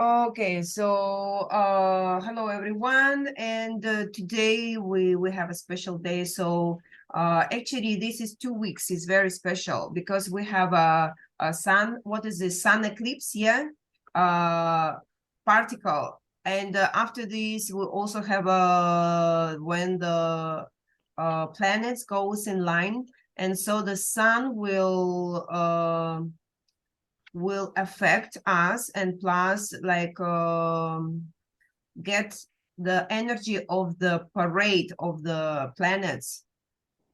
Okay, so hello everyone, and today we have a special day. So actually, this is 2 weeks. It's very special because we have a sun. What is this sun eclipse? Yeah, particle, and after this we also have when the planets goes in line, and so the sun will affect us, and plus like get the energy of the parade of the planets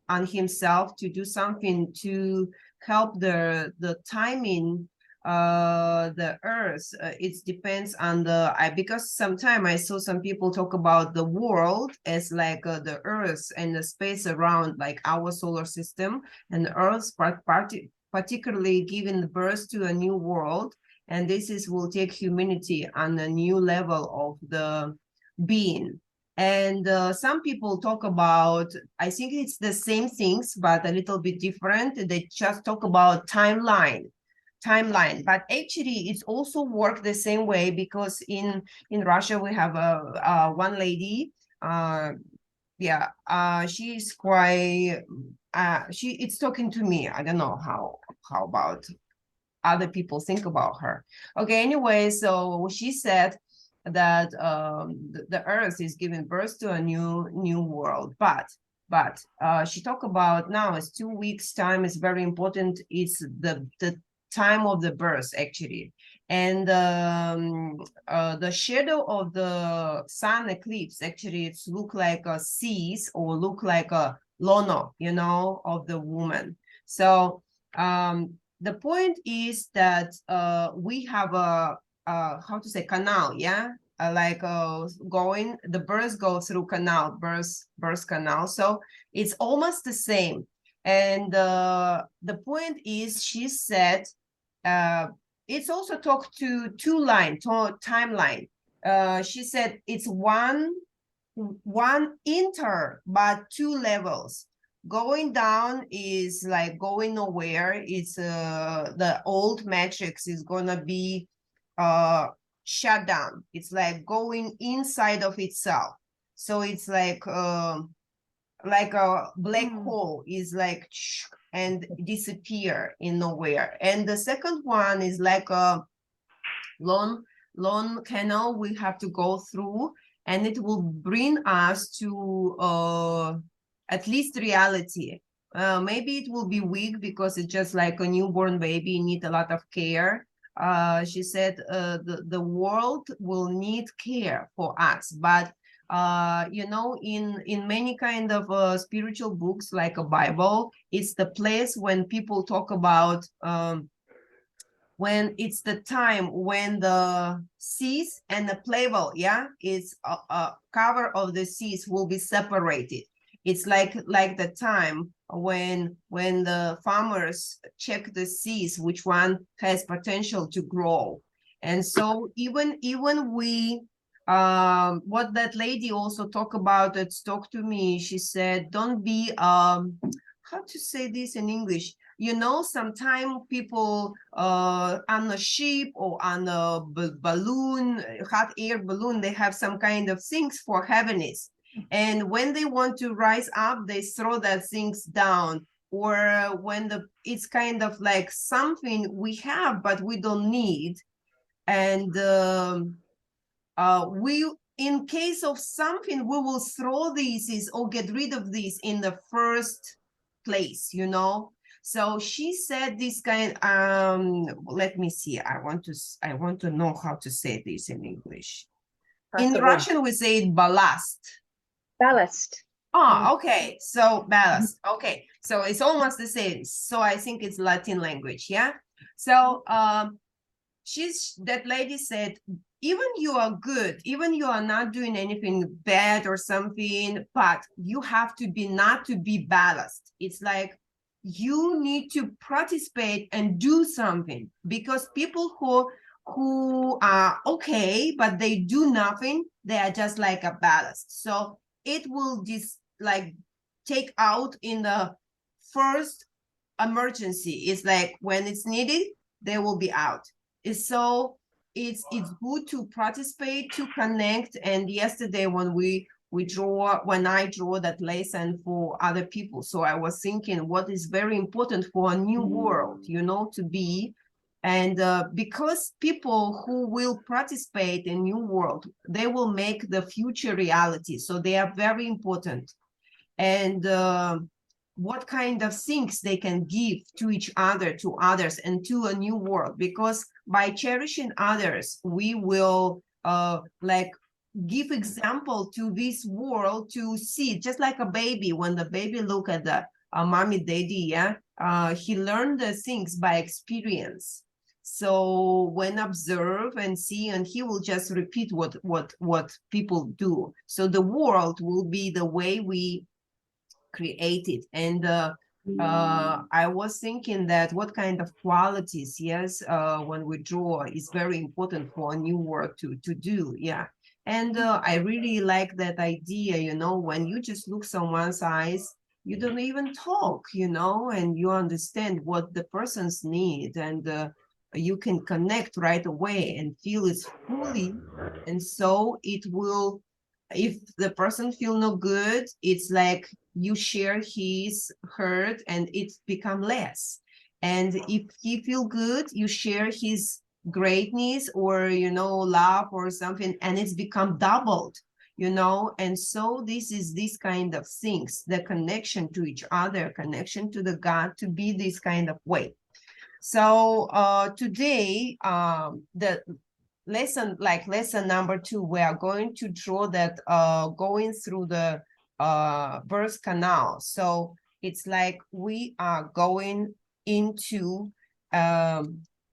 on himself to do something to help the timing the earth. It depends on the because sometimes I saw some people talk about the world as like the earth and the space around like our solar system, and earth particularly giving birth to a new world, and this is will take humanity on a new level of the being. And some people talk about, I think it's the same things, but a little bit different. They just talk about timeline. But actually it's also work the same way, because in Russia we have a one lady, she's quite it's talking to me. I don't know how about other people think about her. Okay, anyway, so she said that the earth is giving birth to a new world, but she talked about now it's 2 weeks time is very important. It's the time of the birth actually, and the shadow of the sun eclipse actually it's look like a seas or look like a lono, of the woman. So the point is that we have a how to say canal, yeah, going the birth go through canal, birth canal, so it's almost the same. And the point is, she said it's also talked to timeline. She said it's one inter but two levels. Going down is like going nowhere. It's the old matrix is gonna be shut down. It's like going inside of itself. So it's like a black hole is like and disappear in nowhere. And the second one is like a long canal we have to go through, and it will bring us to at least reality. Maybe it will be weak because it's just like a newborn baby, need a lot of care. She said the world will need care for us, but in many kind of spiritual books like a Bible, it's the place when people talk about when it's the time when the seas and the playable, yeah, it's a cover of the seas will be separated. It's like the time when the farmers check the seeds, which one has potential to grow. And so even we what that lady also talked about, it's talked to me, she said, don't be how to say this in English, sometimes people on a ship or on a balloon, hot air balloon, they have some kind of things for heaviness. And when they want to rise up, they throw that things down. Or when it's kind of like something we have, but we don't need. And we, in case of something, we will throw these or get rid of these in the first place, So she said this kind, let me see. I want to know how to say this in English. In Russian, we say it ballast. Ballast. Oh, okay. So ballast. Okay. So it's almost the same. So I think it's Latin language. Yeah. So that lady said, even you are good, even you are not doing anything bad or something, but you have to be not to be ballast. It's like you need to participate and do something, because people who are okay but they do nothing, they are just like a ballast. So it will just like take out in the first emergency. It's like when it's needed, they will be out. So it's good to participate, to connect. And yesterday when when I draw that lesson for other people, so I was thinking what is very important for a new world, you know, to be. And because people who will participate in new world, they will make the future reality. So they are very important. And what kind of things they can give to each other, to others, and to a new world. Because by cherishing others, we will like give example to this world to see, just like a baby. When the baby look at the mommy, daddy, yeah, he learned the things by experience. So when observe and see, and he will just repeat what people do. So the world will be the way we create it. And I was thinking that what kind of qualities, yes, when we draw is very important for a new work to do, yeah. And I really like that idea, you know, when you just look someone's eyes, you don't even talk, you know, and you understand what the person's need, and you can connect right away and feel it fully. And so it will, if the person feel no good, it's like you share his hurt and it's become less. And if he feel good, you share his greatness, or, you know, love or something, and it's become doubled, you know. And so this is this kind of things, the connection to each other, connection to the God, to be this kind of way. So today, the lesson, like lesson number 2, we are going to draw that going through the birth canal. So it's like we are going into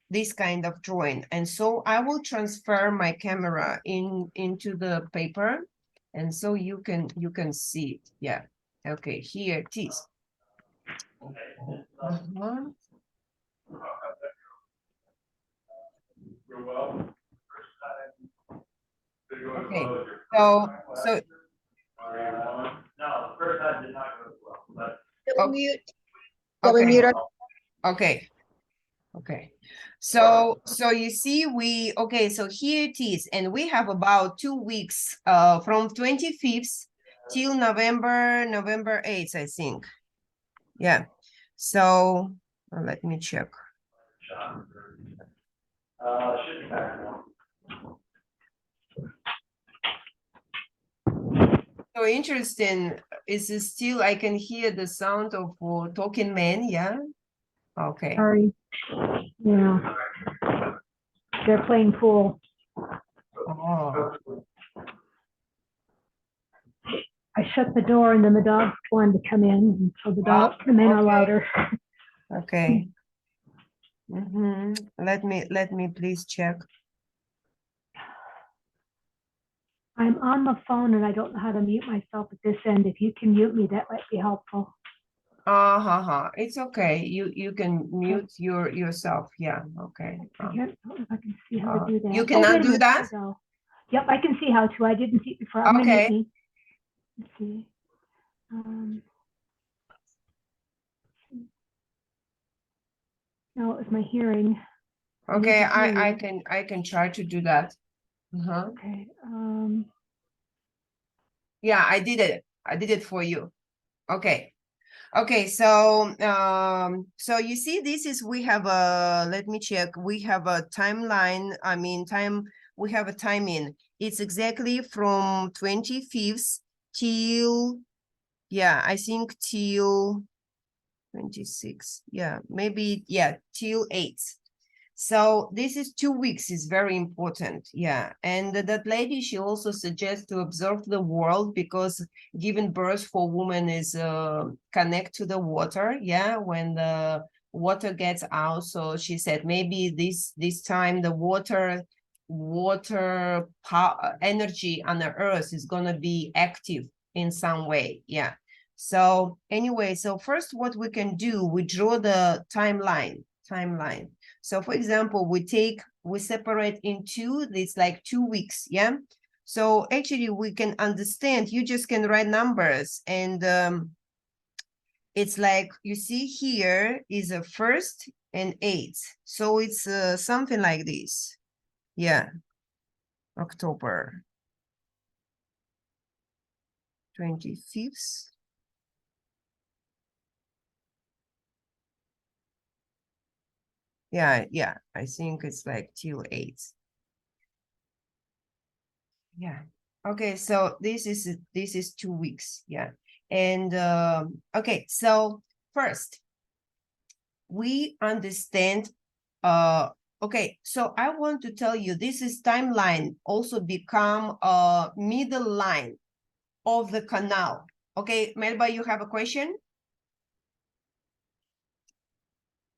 this kind of drawing. And so I will transfer my camera into the paper, and so you can see it. Yeah. Okay, here it is. Okay, so no, the first time did not go well, but. okay. Okay. Okay. So you see, okay, so here it is, and we have about 2 weeks from 25th till November 8th, I think. Yeah. So let me check. Should be back now. So interesting. Is it still, I can hear the sound of talking men, yeah? Okay. Sorry. Yeah. They're playing pool. Oh. I shut the door and then the dogs wanted to come in, and so the men are louder. Okay. Let me please check. I'm on the phone and I don't know how to mute myself at this end. If you can mute me, that might be helpful. It's okay. You can mute yourself. Yeah. Okay. I don't know if I can see how to do that. You cannot do that? Yep, I can see how to. I didn't see it before. I'm Okay. gonna mute me. Let's see. No, it was my hearing. Okay, I can try to do that. Okay. Yeah, I did it. I did it for you. Okay. Okay, so so you see, this is, we have a, let me check, we have a timeline, I mean we have a timing. It's exactly from 25th till, yeah, I think till 26, yeah, maybe, yeah, till 8th. So this is 2 weeks, is very important, yeah. And that lady, she also suggests to observe the world, because giving birth for women is connect to the water, yeah, when the water gets out. So she said maybe this time the water power energy on the earth is gonna be active in some way, yeah. So anyway, so first what we can do, we draw the timeline. So for example, we separate in 2, it's like 2 weeks, yeah? So actually we can understand, you just can write numbers, and it's like, you see here is a 1st and 8th. So it's something like this. Yeah, October 25th. Yeah, I think it's like till 8th. Yeah. Okay, so this is 2 weeks. Yeah. And okay, so first we understand okay, so I want to tell you this is timeline also become a middle line of the canal. Okay, Melba, you have a question?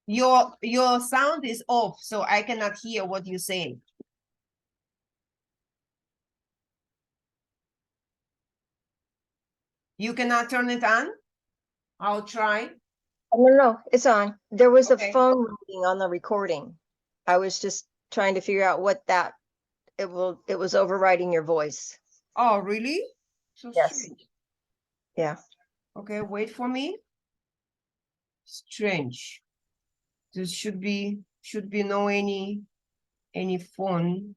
Your sound is off, so I cannot hear what you're saying. You cannot turn it on? I'll try. No, it's on. There was Okay. a phone ringing on the recording. I was just trying to figure out what that, it was overriding your voice. Oh, really? So Yes. strange. Yeah. Okay, wait for me. Strange. There should be no any phone.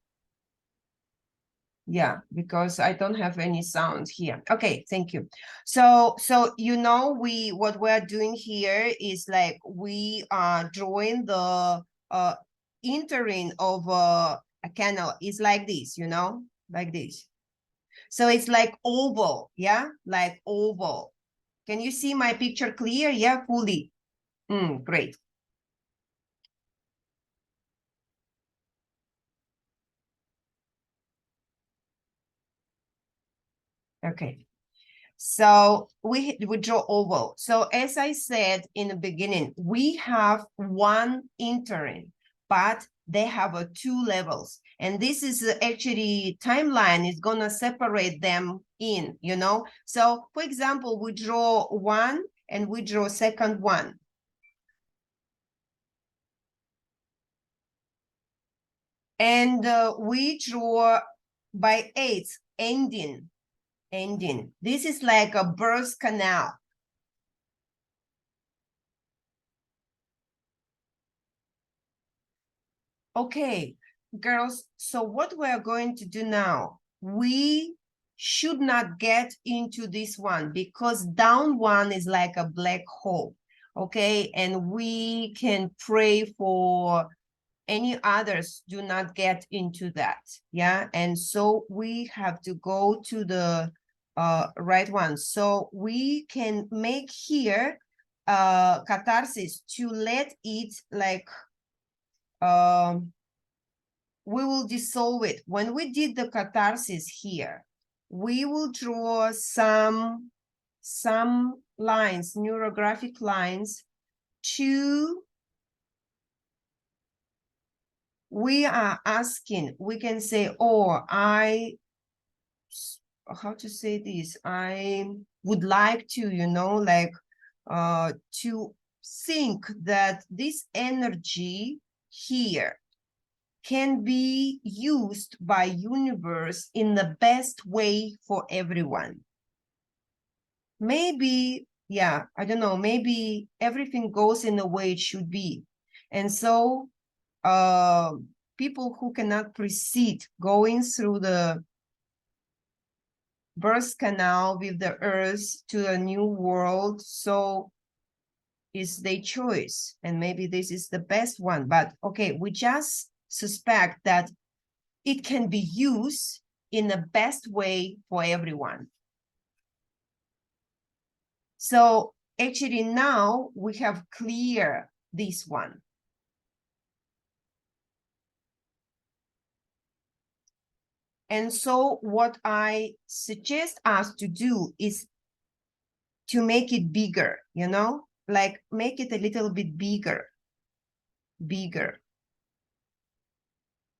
Yeah, because I don't have any sound here. Okay, thank you. So you know what we're doing here is like we are drawing the entering of a canal. It's like this, you know, like this. So it's like oval, yeah, like oval. Can you see my picture clear? Yeah, fully. Great. Okay. So we draw oval. So as I said in the beginning, we have one entering, but they have two levels. And this is actually timeline is gonna separate them in, you know. So for example, we draw one and we draw second one. And we draw by 8 ending. This is like a birth canal. Okay, girls, so what we are going to do now, we should not get into this one because down one is like a black hole, okay? And we can pray for any others do not get into that, yeah? And so we have to go to the right one. So we can make here catharsis to let it like we will dissolve it. When we did the catharsis here, we will draw some lines, neurographic lines to, we are asking, we can say, oh, how to say this? I would like to, you know, like to think that this energy here can be used by universe in the best way for everyone. Maybe, yeah, I don't know, maybe everything goes in the way it should be. And so people who cannot proceed going through the birth canal with the earth to a new world, so is their choice. And maybe this is the best one, but okay, we just suspect that it can be used in the best way for everyone. So actually now we have cleared this one. And so what I suggest us to do is to make it bigger, you know, like make it a little bit bigger.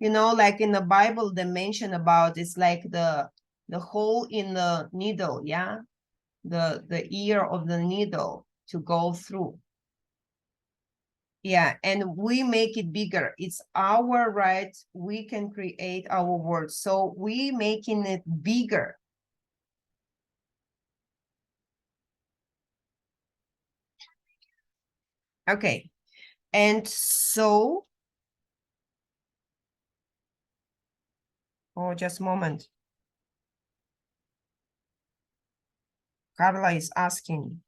You know, like in the Bible, they mention about it's like the hole in the needle, yeah, the ear of the needle to go through. Yeah, and we make it bigger. It's our right. We can create our world. So we making it bigger. Okay, and so Oh, just a moment. Carla is asking.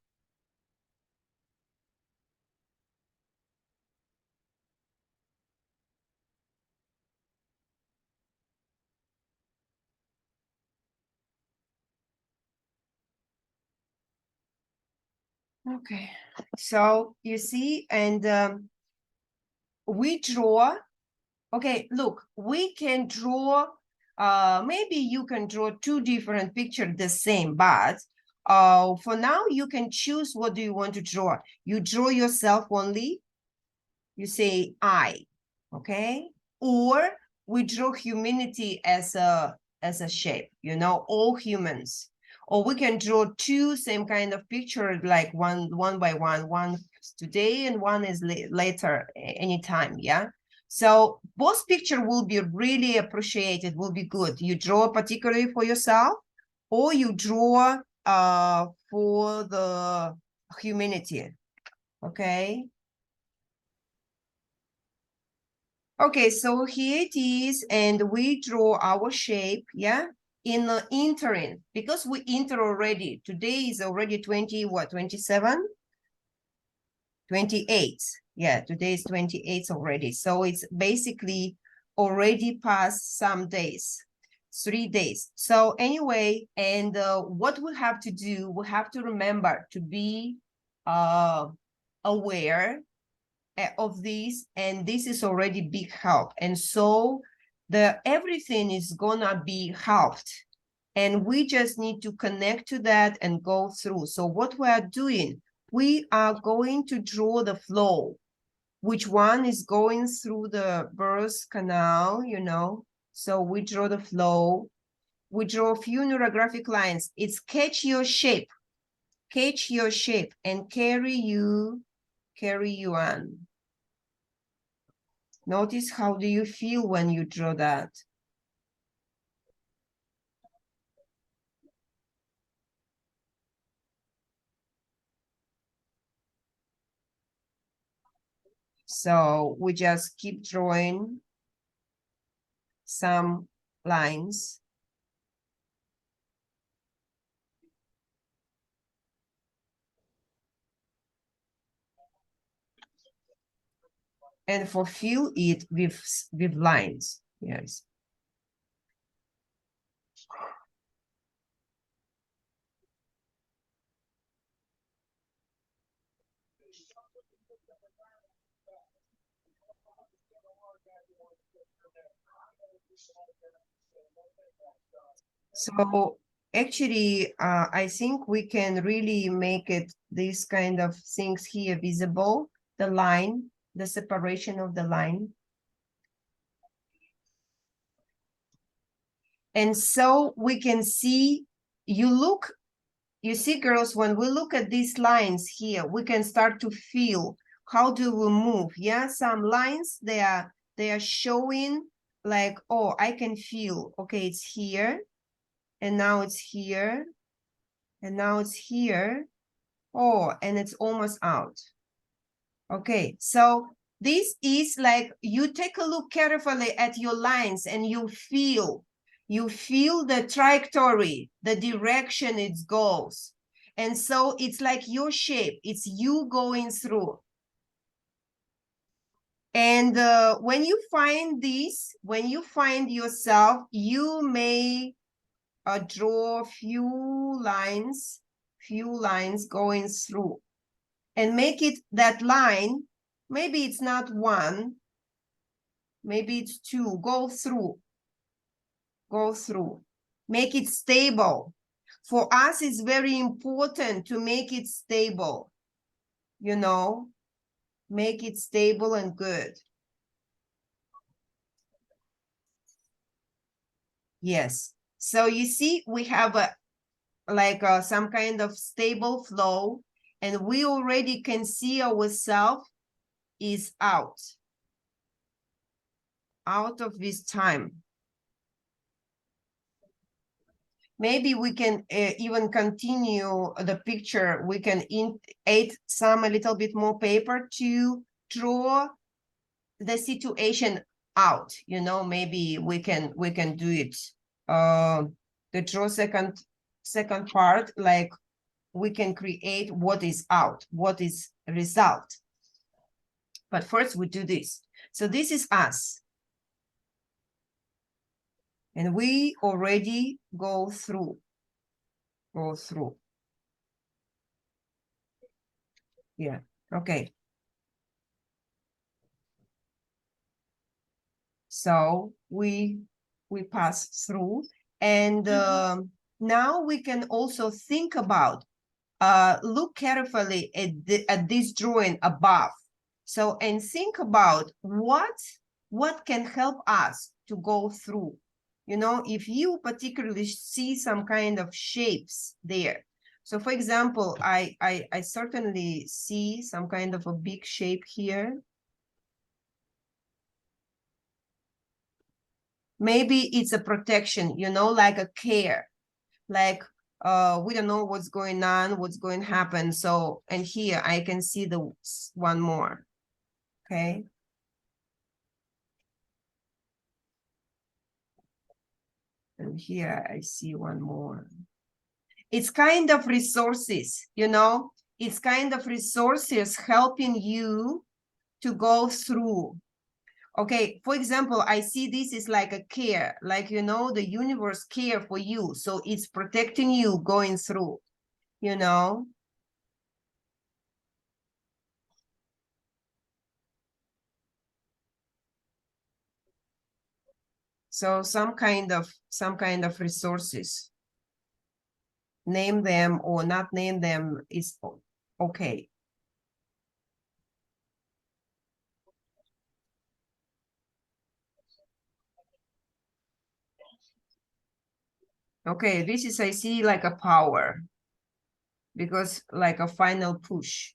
Okay, so you see, and we draw. Okay, look, we can draw, maybe you can draw two different pictures the same, but for now you can choose what do you want to draw. You draw yourself only, you say I, okay? Or we draw humanity as a shape, you know, all humans. Or we can draw two same kind of picture, like one by one is today and one is later, anytime, yeah? So both picture will be really appreciated, will be good. You draw particularly for yourself, or you draw for the humanity, okay? Okay, so here it is, and we draw our shape, yeah, in the entering, because we enter already. Today is already 20, what, 27? 28, yeah, today is 28 already. So it's basically already past some days, 3 days. So anyway, and what we have to do, we have to remember to be aware of this, and this is already big help. And so everything is gonna be helped, and we just need to connect to that and go through. So what we are doing, we are going to draw the flow, which one is going through the birth canal, you know. So we draw the flow, we draw a few neurographic lines. It's catch your shape and carry you on. Notice how do you feel when you draw that? So we just keep drawing some lines. And fulfill it with lines, yes. So actually, I think we can really make it these kind of things here visible, the line, the separation of the line. And so we can see, you see, girls, when we look at these lines here, we can start to feel how do we move. Yeah, some lines, they are showing like, oh, I can feel, okay, it's here, and now it's here, and now it's here. Oh, and it's almost out. Okay, so this is like, you take a look carefully at your lines and you feel the trajectory, the direction it goes. And so it's like your shape, it's you going through. And when you find this, when you find yourself, you may draw few lines going through. And make it that line, maybe it's not one, maybe it's two, go through, make it stable. For us, it's very important to make it stable, you know, make it stable and good. Yes, so you see, we have some kind of stable flow, and we already can see ourselves is out of this time. Maybe we can even continue the picture. We can add a little bit more paper to draw the situation out, you know, maybe we can do it. The draw second part, like we can create what is out, what is result. But first we do this. So this is us. And we already go through. Yeah, okay. So we pass through, and now we can also think about, look carefully at this drawing above. So, and think about what can help us to go through. You know, if you particularly see some kind of shapes there. So for example, I certainly see some kind of a big shape here. Maybe it's a protection, you know, like a care, like we don't know what's going on, what's going to happen. So, and here I can see the one more, okay. And here I see one more. It's kind of resources, you know, it's kind of resources helping you to go through. Okay, for example, I see this is like a care, like, you know, the universe care for you. So it's protecting you going through, you know. So some kind of resources. Name them or not name them is okay. Okay, this is, I see like a power, because like a final push.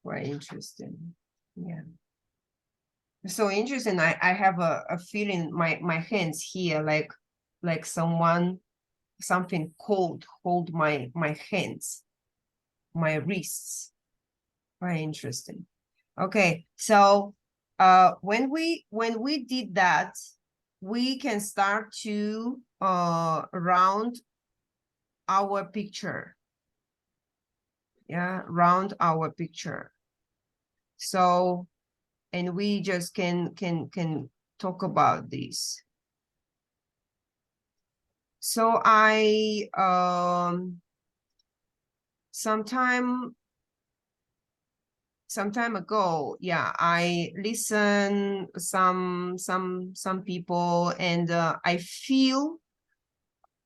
Quite interesting. Yeah. So interesting. I have a feeling my hands here, like something cold hold my hands, my wrists. Very interesting. Okay, so when we did that, we can start to round our picture. Yeah, round our picture. So, and we just can talk about this. So I sometime ago, yeah, I listen some people, and I feel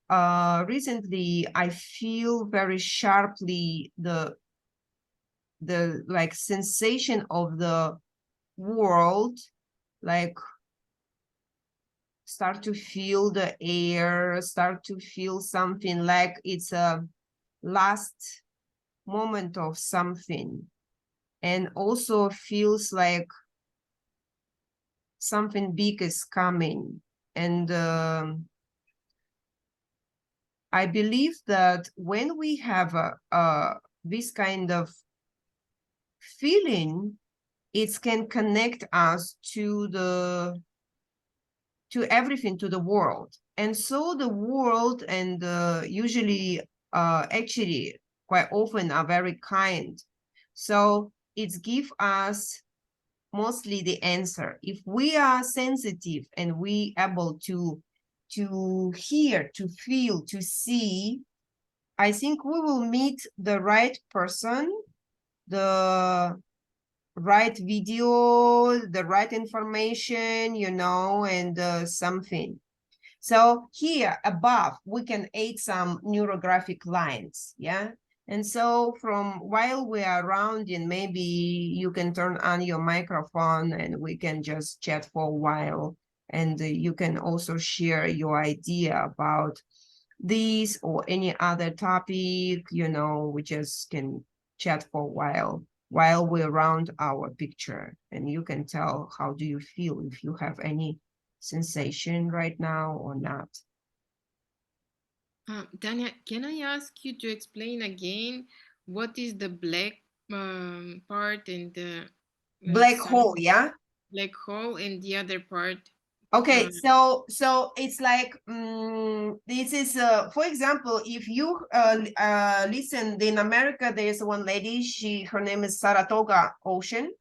recently I feel very sharply the like sensation of the world, like start to feel the air, start to feel something like it's a last moment of something, and also feels like something big is coming. And I believe that when we have this kind of feeling, it can connect us to everything, to the world. And so the world and usually actually quite often are very kind. So it gives us mostly the answer. If we are sensitive and we able to hear, to feel, to see, I think we will meet the right person, the right video, the right information, you know, and something. So here above, we can add some neurographic lines, yeah? And so from while we are rounding, maybe you can turn on your microphone and we can just chat for a while. And you can also share your idea about this or any other topic, you know, we just can chat for a while we round our picture. And you can tell how do you feel, if you have any sensation right now or not. Tanya, can I ask you to explain again what is the black part and the Black hole, yeah? like whole and the other part. Okay, Um, so it's like this is for example, if you listen, in America there's one lady, her name is Saratoga Ocean,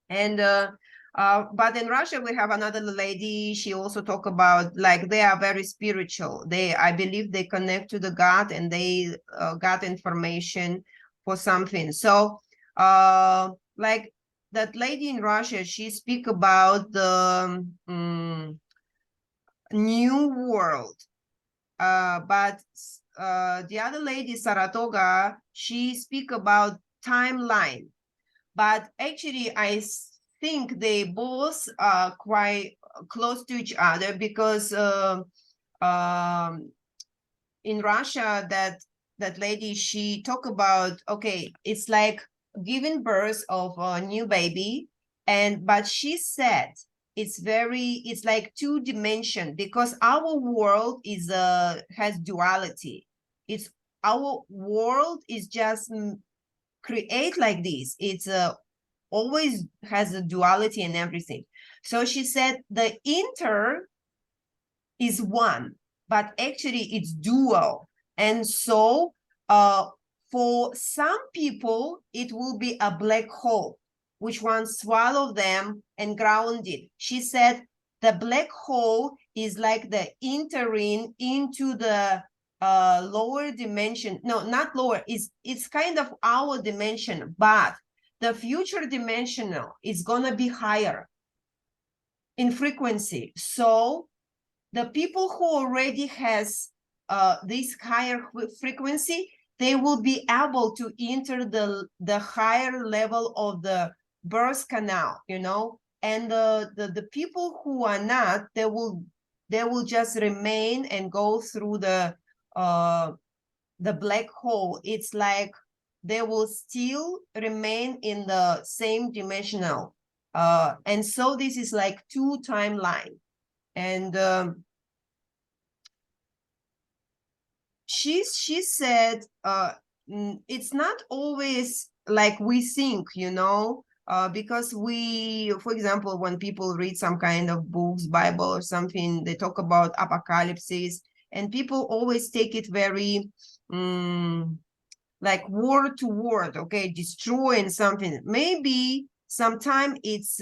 and but in Russia we have another lady, she also talk about like they are very spiritual, I believe they connect to the God and they got information for something. So like that lady in Russia, she speak about the new world. But the other lady, Saratoga, she speak about timeline. But actually, I think they both are quite close to each other because in Russia, that lady, she talk about, okay, it's like giving birth of a new baby, but she said it's like two dimension because our world is has duality. It's our world is just create like this. It's always has a duality and everything. So she said the inter is one, but actually it's dual. And so for some people, it will be a black hole, which one swallow them and ground it. She said the black hole is like the entering into the lower dimension. No, not lower. It's kind of our dimension, but the future dimensional is gonna be higher in frequency. So the people who already has this higher frequency, they will be able to enter the higher level of the birth canal, you know. And the people who are not, they will just remain and go through the black hole. It's like they will still remain in the same dimensional. And so this is like two timeline. And she said it's not always like we think, you know, because we, for example, when people read some kind of books, Bible or something, they talk about apocalypse, and people always take it very like word to word, okay, destroying something. Maybe sometimes it's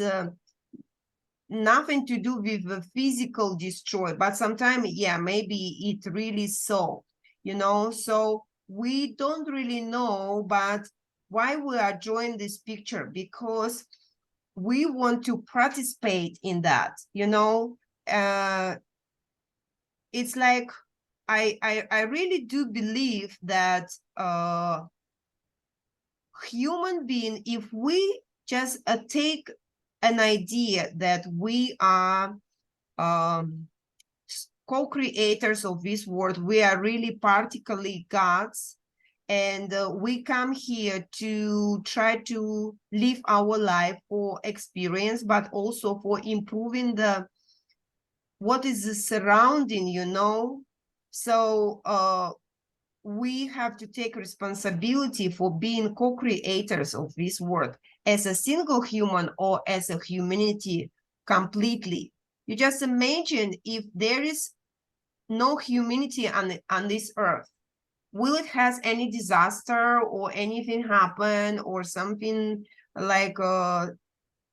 nothing to do with the physical destroy, but sometimes, yeah, maybe it really so, you know. So we don't really know, but why we are drawing this picture, because we want to participate in that, you know. It's like I really do believe that human being, if we just take an idea that we are co-creators of this world, we are really particularly gods, and we come here to try to live our life for experience, but also for improving what is the surrounding, you know. So we have to take responsibility for being co-creators of this world as a single human or as a humanity completely. You just imagine if there is no humanity on this earth, will it has any disaster or anything happen or something like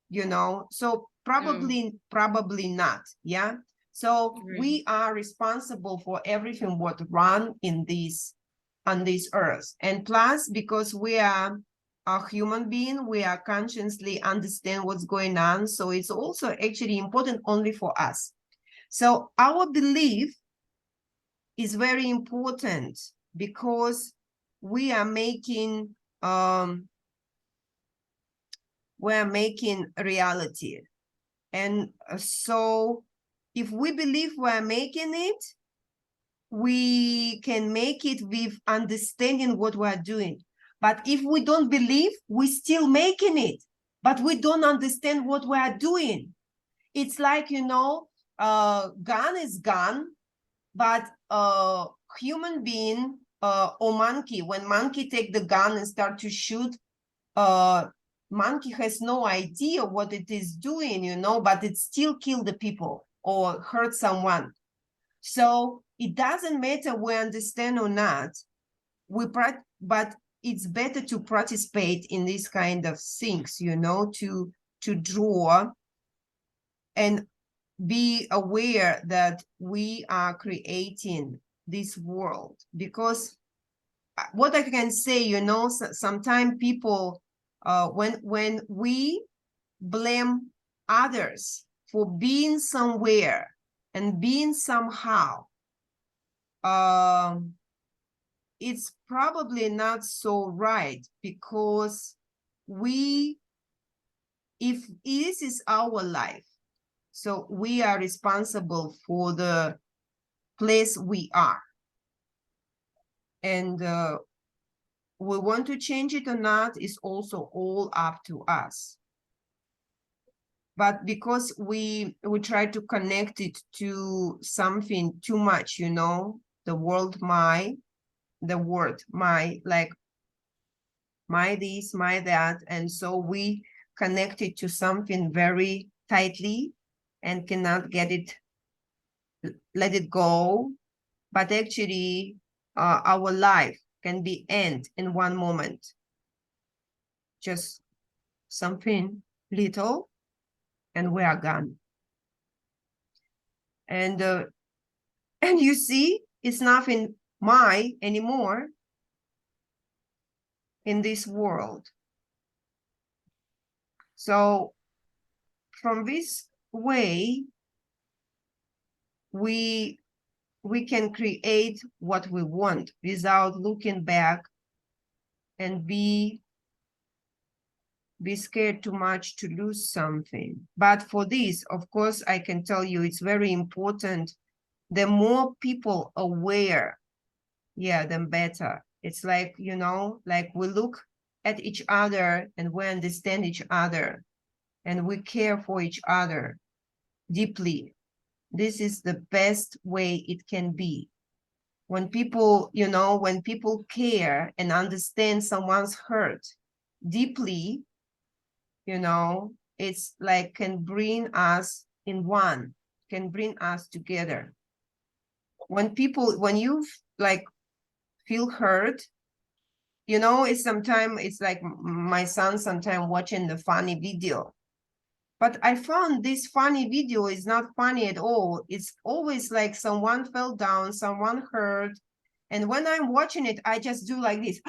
you know? So probably not. Yeah. So we are responsible for everything what run in this on this earth. And plus, because we are a human being, we are consciously understand what's going on. So it's also actually important only for us. So our belief is very important because we are making reality. And so if we believe we're making it, we can make it with understanding what we're doing. But if we don't believe, we're still making it, but we don't understand what we are doing. It's like, you know, gun is gun, but human being or monkey, when monkey take the gun and start to shoot, monkey has no idea what it is doing, you know, but it still kill the people or hurt someone. So it doesn't matter we understand or not, but it's better to participate in this kind of things, you know, to draw and be aware that we are creating this world. Because what I can say, you know, sometimes people, when we blame others for being somewhere and being somehow, it's probably not so right, because if this is our life, so we are responsible for the place we are. And we want to change it or not is also all up to us. But because we try to connect it to something too much, you know, the word my, like my this, my that, and so we connect it to something very tightly and cannot let it go. But actually, our life can be end in one moment. Just something little, and we are gone. And you see, it's nothing my anymore in this world. So from this way, we can create what we want without looking back and be scared too much to lose something. But for this, of course, I can tell you it's very important. The more people aware, yeah, then better. It's like, you know, like we look at each other and we understand each other and we care for each other deeply. This is the best way it can be. When people, you know, when people care and understand someone's hurt deeply, you know, it's like can bring us in one, can bring us together. When you like feel hurt, you know, it's sometimes, it's like my son sometimes watching the funny video. But I found this funny video is not funny at all. It's always like someone fell down, someone hurt. And when I'm watching it, I just do like this.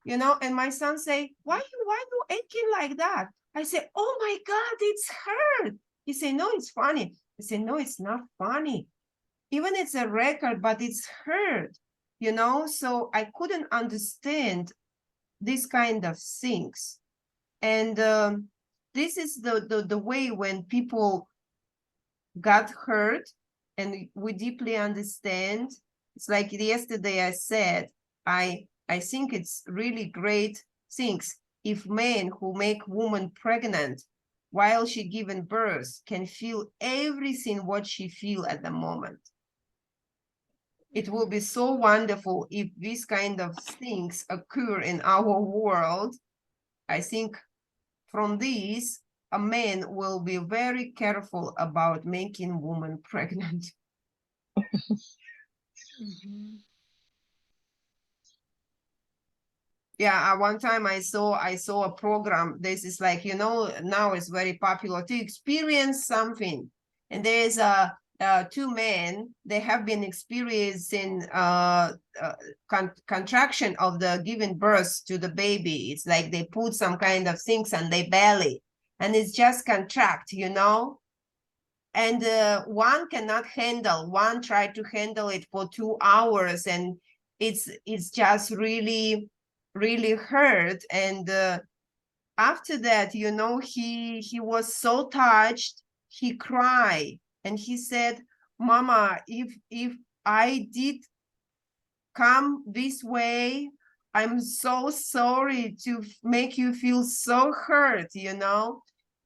You know, and my son say, why you aching like that? I say, oh my God, it's hurt. He say, no, it's funny. I say, no, it's not funny. Even it's a record, but it's hurt, you know? So I couldn't understand this kind of things. And this is the way when people got hurt and we deeply understand. It's like yesterday I said, I think it's really great things if men who make woman pregnant while she giving birth can feel everything what she feel at the moment. It will be so wonderful if these kind of things occur in our world. I think from this, a man will be very careful about making woman pregnant. Mhm. Yeah, one time I saw a program. This is like, you know, now it's very popular to experience something. And there's two men, they have been experiencing contraction of the giving birth to the baby. It's like they put some kind of things on their belly and it's just contract, you know. And one cannot handle, one tried to handle it for 2 hours and it's just really hurt. And after that, you know, he was so touched, he cried and he said, Mama, if I did come this way, I'm so sorry to make you feel so hurt, you know.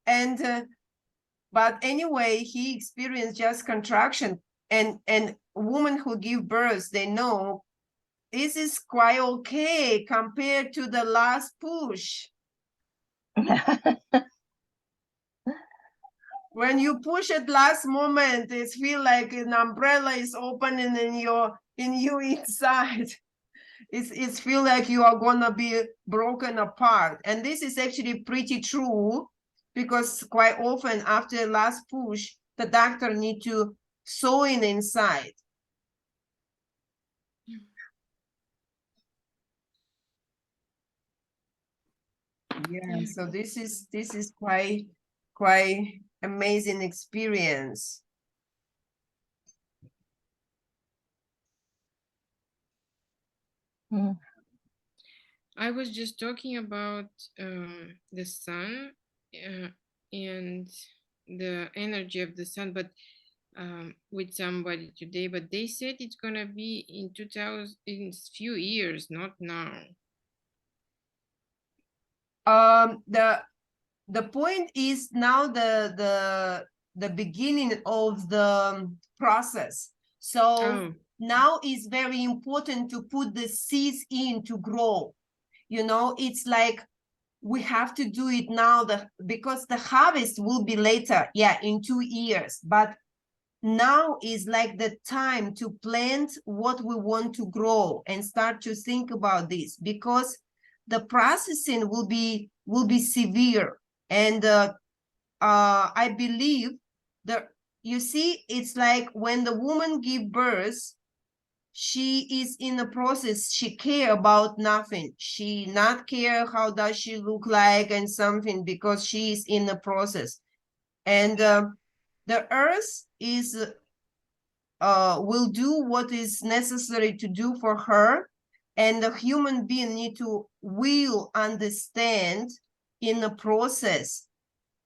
And but anyway, he experienced just contraction, and women who give birth, they know this is quite okay compared to the last push. When you push at last moment, it feel like an umbrella is opening in you inside. It's feel like you are gonna be broken apart. And this is actually pretty true, because quite often after last push, the doctor need to sew in inside. Yeah, so this is quite amazing experience. I was just talking about the sun and the energy of the sun, but with somebody today, but they said it's gonna be in 2000 in few years, not now. The point is now the beginning of the process. So Oh, now is very important to put the seeds in to grow. You know, it's like we have to do it now because the harvest will be later, yeah, in 2 years. But now is like the time to plant what we want to grow and start to think about this, because the processing will be severe. And I believe that, you see, it's like when the woman give birth, she is in the process, she care about nothing, she not care how does she look like and something, because she is in the process. And the earth is will do what is necessary to do for her, and the human being need to will understand in the process.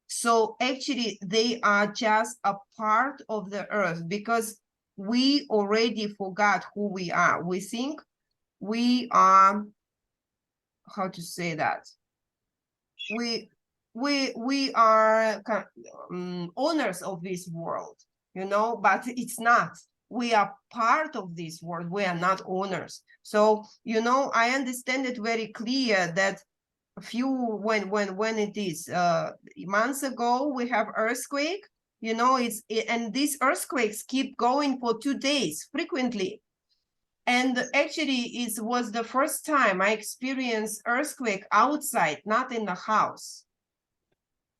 So actually they are just a part of the earth, because we already forgot who we are. We think we are, how to say that, we are owners of this world, you know, but it's not. We are part of this world, we are not owners. So, you know, I understand it very clear that a few when it is months ago we have earthquake, you know, and these earthquakes keep going for 2 days frequently. And actually it was the first time I experienced earthquake outside, not in the house.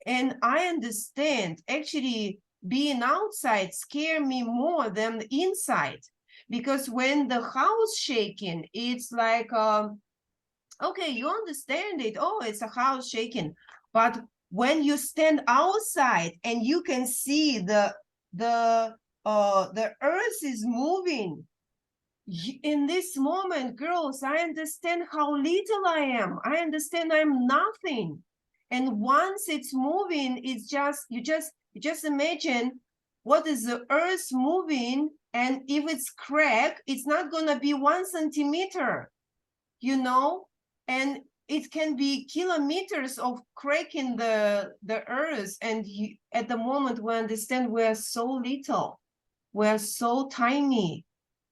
And I understand actually being outside scare me more than inside, because when the house shaking, it's like okay, you understand it. Oh, it's a house shaking. But when you stand outside and you can see the earth is moving, in this moment, girls, I understand how little I am. I understand I'm nothing. And once it's moving, it's just you just imagine what is the earth moving, and if it's cracked, it's not gonna be 1 centimeter, you know, and it can be kilometers of cracking the earth. And at the moment we understand we are so little, we are so tiny,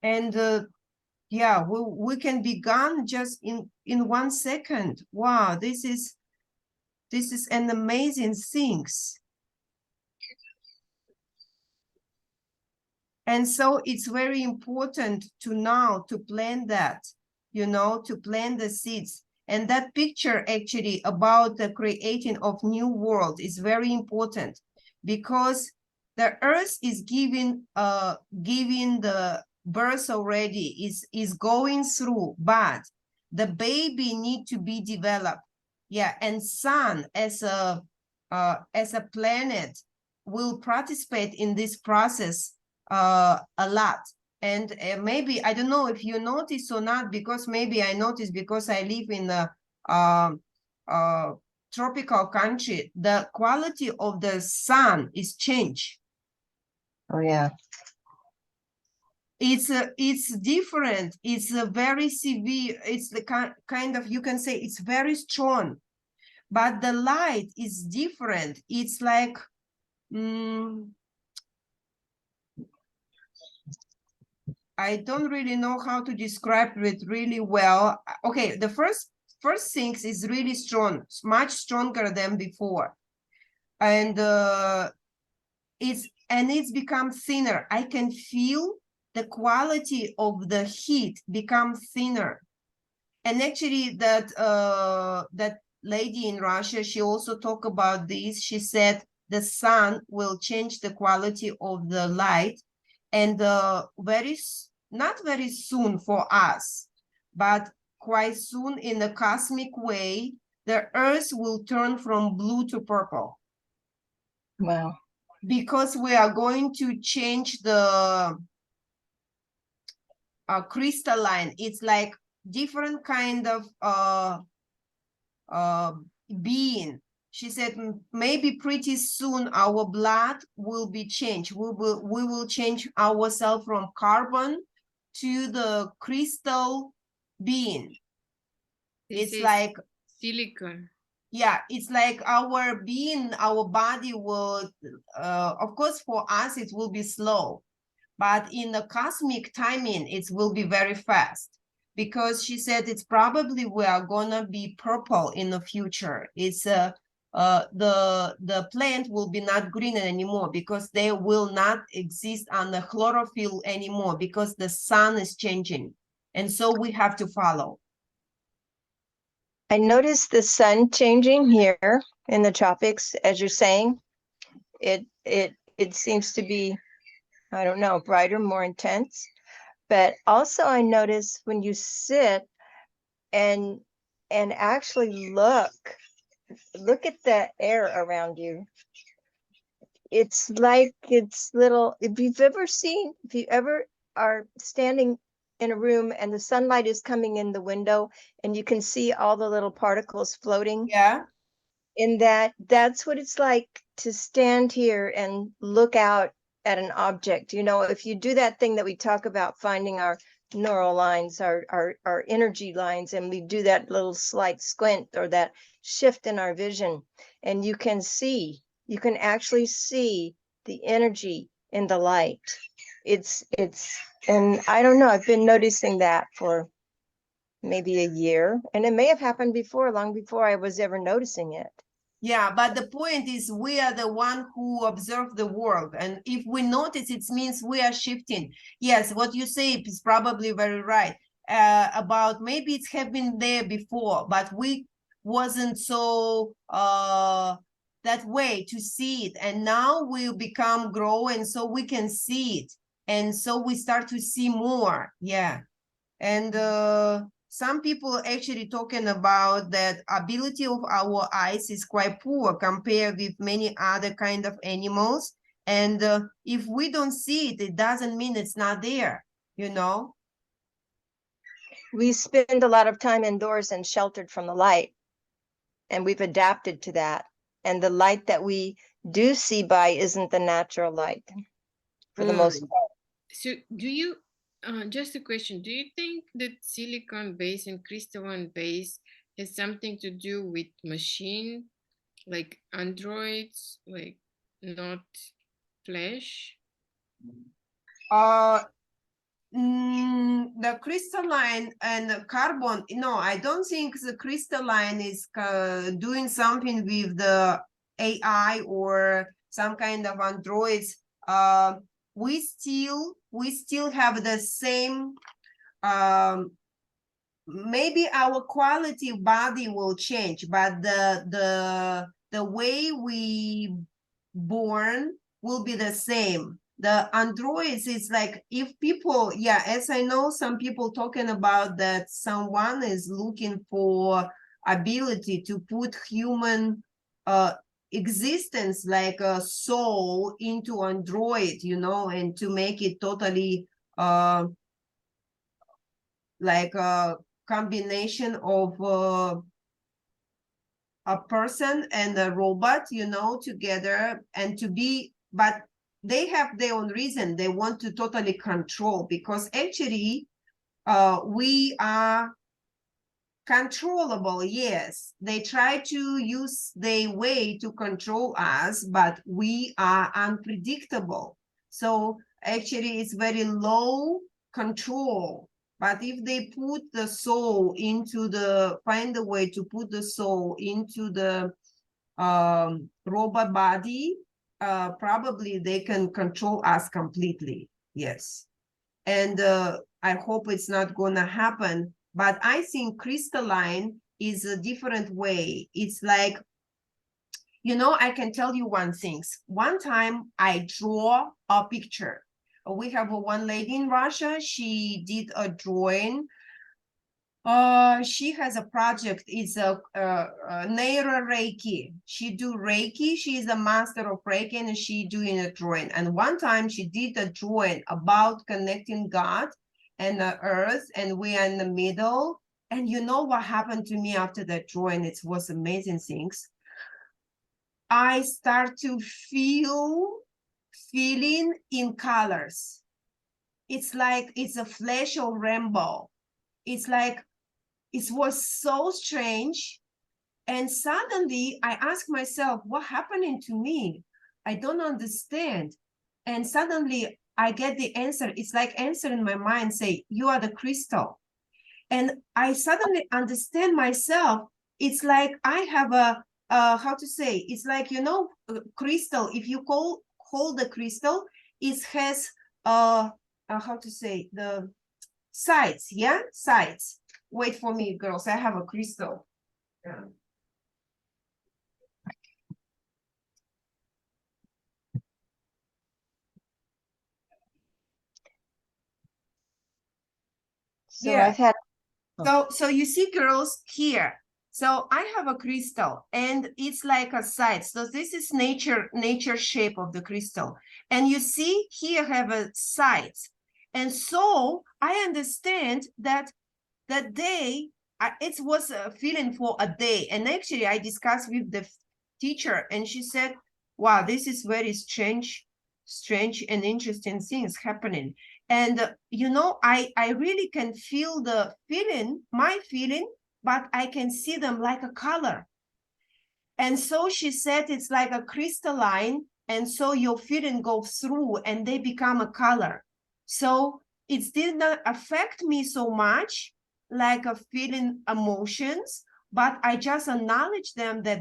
and yeah, we can be gone just in 1 second. Wow, this is an amazing things. And so it's very important to now to plant that, you know, to plant the seeds. And that picture actually about the creating of new world is very important, because the earth is giving the birth already, is going through, but the baby need to be developed. Yeah, and sun as a planet will participate in this process a lot. And maybe, I don't know if you notice or not, because maybe I noticed because I live in a tropical country, the quality of the sun is changed. Oh, yeah. It's different. It's a very severe. It's the kind of, you can say it's very strong, but the light is different. It's like I don't really know how to describe it really well. Okay, the first thing is really strong, much stronger than before. And it's become thinner. I can feel the quality of the heat become thinner. And actually that lady in Russia, she also talked about this. She said the sun will change the quality of the light, and not very soon for us, but quite soon in a cosmic way, the earth will turn from blue to purple. Wow. Because we are going to change the crystalline. It's like different kind of being. She said maybe pretty soon our blood will be changed. We will change ourselves from carbon to the crystal being. This It's is like silicon. yeah, it's like our being, our body will of course for us it will be slow, but in the cosmic timing it will be very fast, because she said it's probably we are gonna be purple in the future. It's the plant will be not green anymore, because they will not exist on the chlorophyll anymore, because the sun is changing, and so we have to follow. I noticed the sun changing here in the tropics, as you're saying. It seems to be, I don't know, brighter, more intense. But also I notice when you sit and actually look at the air around you. It's like it's little, if you ever are standing in a room and the sunlight is coming in the window and you can see all the little particles floating. Yeah. In that's what it's like to stand here and look out at an object. You know, if you do that thing that we talk about, finding our neural lines, our energy lines, and we do that little slight squint or that shift in our vision, and you can actually see the energy in the light. It's and I don't know, I've been noticing that for maybe a year, and it may have happened before, long before I was ever noticing it. Yeah, but the point is we are the one who observe the world, and if we notice, it means we are shifting. Yes, what you say is probably very right, about maybe it's have been there before, but we wasn't so that way to see it, and now we become grow, and so we can see it, and so we start to see more. Yeah. And some people actually talking about that ability of our eyes is quite poor compared with many other kind of animals. And if we don't see it, it doesn't mean it's not there, you know? We spend a lot of time indoors and sheltered from the light, and we've adapted to that. And the light that we do see by isn't the natural light for the most part. So do you, just a question, do you think that silicon base and crystalline base has something to do with machine, like androids, like not flesh? The crystalline and the carbon, no, I don't think the crystalline is doing something with the AI or some kind of androids. We still have the same, maybe our quality body will change, but the way we born will be the same. The androids is like, if people, yeah, as I know, some people talking about that someone is looking for ability to put human existence like a soul into android, you know, and to make it totally like a combination of a person and a robot, you know, together, and to be, but they have their own reason. They want to totally control, because actually we are controllable. Yes, they try to use their way to control us, but we are unpredictable. So actually it's very low control. But if they put the soul into the, find a way to put the soul into the robot body, probably they can control us completely. Yes. And I hope it's not gonna happen. But I think crystalline is a different way. It's like, you know, I can tell you one thing. One time I draw a picture. We have one lady in Russia. She did a drawing. She has a project. It's a Neuro-Reiki. She do Reiki. She is a master of Reiki, and she doing a drawing. And one time she did a drawing about connecting God and the earth, and we are in the middle. And you know what happened to me after that drawing? It was amazing things. I start to feeling in colors. It's like it's a flash of rainbow. It's like it was so strange. And suddenly I asked myself, what happening to me? I don't understand. And suddenly I get the answer. It's like answer in my mind say, you are the crystal. And I suddenly understand myself. It's like I have a how to say, it's like, you know, crystal, if you hold the crystal, it has how to say, the sides, yeah, sides. Wait for me, girls, I have a crystal. Yeah. So Yeah. I've had, So you see, girls, here. So I have a crystal and it's like a side. So this is nature shape of the crystal. And you see here have a sides. And so I understand that that day, it was a feeling for a day. And actually I discussed with the teacher and she said, wow, this is very strange and interesting things happening. And you know, I really can feel the feeling, my feeling, but I can see them like a color. And so she said it's like a crystalline, and so your feeling goes through and they become a color. So it did not affect me so much like a feeling emotions, but I just acknowledge them that